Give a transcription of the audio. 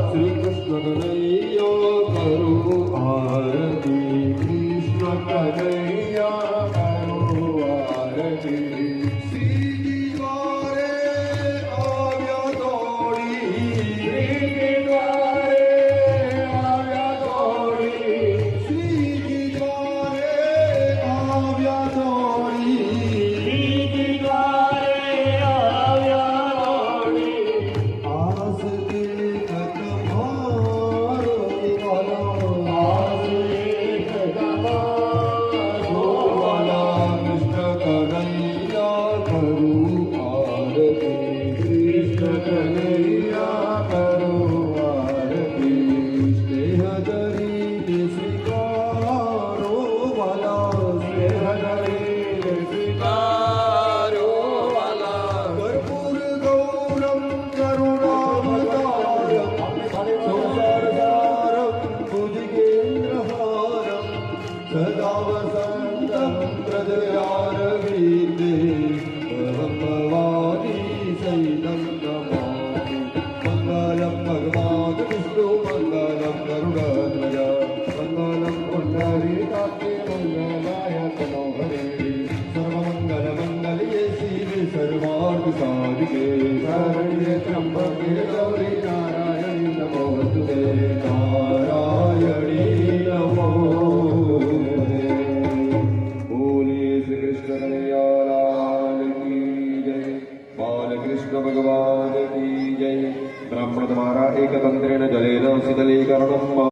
શ્રી કૃષ્ણ કનૈયા કરું આરતી, કૃષ્ણ કનૈયા કરું આરતી. શ્રીજી દ્વારે આવ્યા દોડી, શ્રીજી દ્વારે આવ્યા દોડી, શ્રીજી દ્વારે આવ્યા દોડી, શ્રીજી દ્વારે આવ્યા દોડી. આસ દિલ તમારો વાલા, આસ દિલ તમારો વાલા, કૃષ્ણ કનૈયા કરું